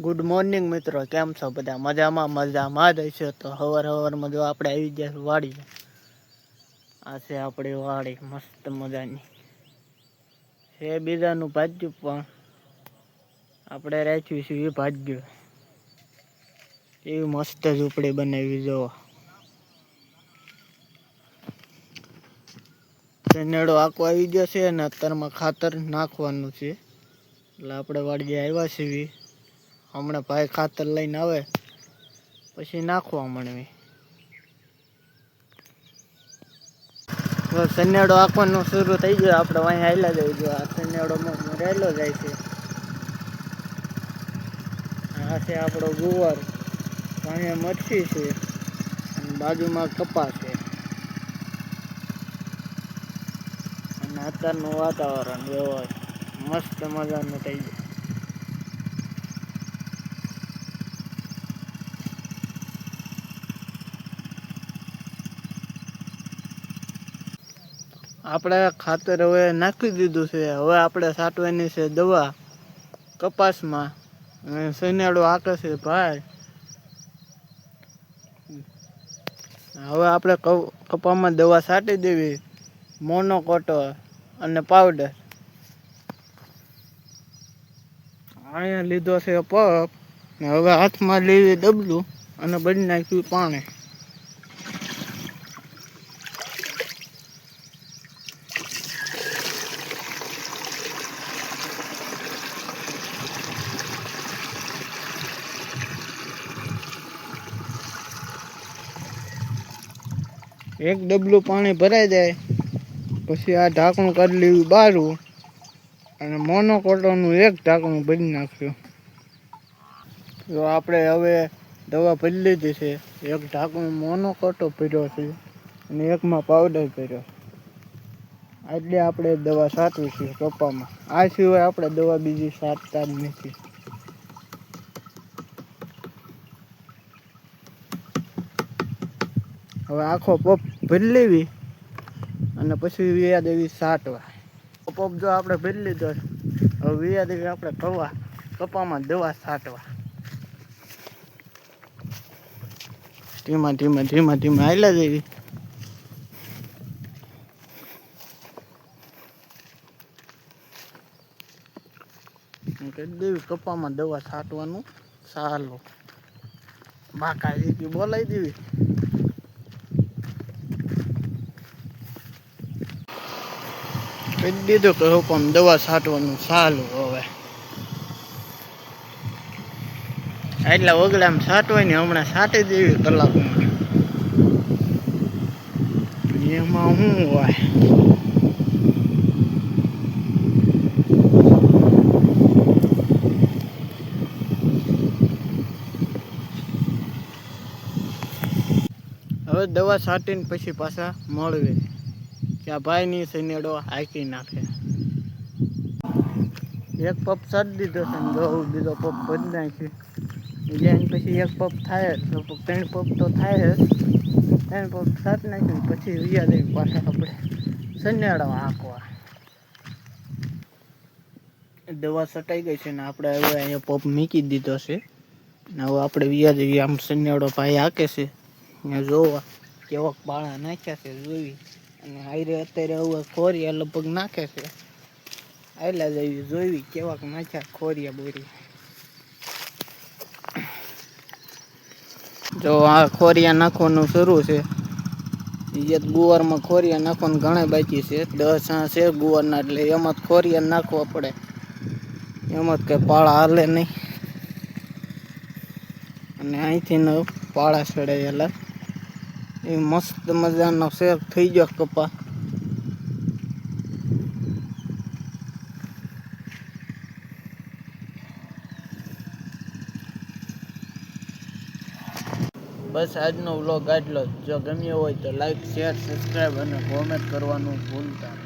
Good morning મિત્રો, કેમ છો બધા? મજામાં જ હશે. તો સવારમાં જો આપણે આવી ગયા વાડી. આ છે આપણી વાડી, મસ્ત મજાની છે. બીજાનું ભાજ્યું પણ આપણે રાખ્યું છે એ ભાજ્યું. એવી મસ્ત ઝૂંપડી બનાવી જોવો. શનેડો આખો આવી ગયો છે અને અત્યારમાં ખાતર નાખવાનું છે. એટલે આપણે વાડીએ આવ્યા છીએ. હમણાં ભાઈ ખાતર લઈને આવે પછી નાખવા માંડવી. શનેડો આખવાનું શરૂ થઈ ગયો. આપણે અહીં હાલ્યા જવું જોઈએ. આ શનેડોમાં રહેલો જાય છે. આ છે આપણો ગુવાર, અહીંયા મરચી છે અને બાજુમાં કપાસ છે. અને અત્યારનું વાતાવરણ એવો મસ્ત મજાનું થઈ ગયું. આપણે ખાતર હવે નાખી દીધું છે. હવે આપણે છાંટવાની છે દવા કપાસમાં. શનેડો આકે છે ભાઈ. હવે આપણે કપાસમાં દવા છાંટી દેવી, મોનોકોટો અને પાવડર. અહીંયા લીધો છે પપ ને હવે હાથમાં લેવી ડબલું અને બની નાખ્યું પાણી. એક ડબલું પાણી ભરાઈ જાય પછી આ ઢાંકણું કરી લેવું બારું અને મોનોકોટોનું એક ઢાંકણું ભરી નાખ્યું. જો આપણે હવે દવા ભરી લીધી છે. એક ઢાંકણું મોનોકોટો ભર્યો છે અને એકમાં પાવડર ભર્યો. એટલે આપણે દવા છાંટવી છે કપામાં. આ સિવાય આપણે દવા બીજી છાંટતા જ નથી. હવે આખો પપ ભરી લેવી અને પછી વિયા દેવી છાંટવા. પપ જો આપણે ભરી લીધો, હવે વિયા દેવી આપણે કપામાં દવા છાંટવા. ધીમા હાલ્યા દેવી. કરી દેવી કપામાં દવા છાંટવાનું ચાલો. બાકા જેથી બોલાવી દેવી. કરી દીધું કે કપામાં દવા છાંટવાનું ચાલુ. હવે એટલા વગડામાં છાંટવાય ને હમણાં છાંટી દેવી કલાકમાં. એમાં શું હોય? હવે દવા છાંટીને પછી પાછા મળવી કે આ ભાઈની શનેડો હાંકી નાખે. એક પપ છાંટી દીધો છે ને જો બીજો પપ ભરી નાખી. એટલે પછી એક પપ થાય જ, 3 પપ તો થાય જ. 3 પપ છાંટી નાખ્યું પછી વિયા દેવી પાછા આપણે શનેડો હાંકવા. દવા છટાઈ ગઈ છે ને આપણે હવે અહીંયા પપ મૂકી દીધો છે. હવે આપણે વિયા દેવી. આમ શનેડો ભાઈ હાંકે છે. જોવા કેવોક બાળા નાખ્યા છે જોવી. અને હાઈરે અત્યારે હવે ખોરિયા લગભગ નાખે છે. આયલા જઈએ જોવી કેવાક નાખ્યા ખોરિયા બોરિયા. જો આ ખોરિયા નાખવાનું શરૂ છે. ગુવારમાં ખોરિયા નાખવાનું ઘણા બાકી છે. 10 છે ગુવારના, એટલે એમાં જ ખોરિયા નાખવા પડે. એમાં જ કઈ પાળા હાલે નહીં. અને અહીંથી પાળા ચડાયેલા. એ મસ્ત મજાનો શેક થઈ ગયો કપા. બસ આજનો વ્લોગ આટલો જ. જો ગમ્યો હોય તો લાઈક, શેર, સબસ્ક્રાઈબ અને કોમેન્ટ કરવાનું ભૂલતા નહીં.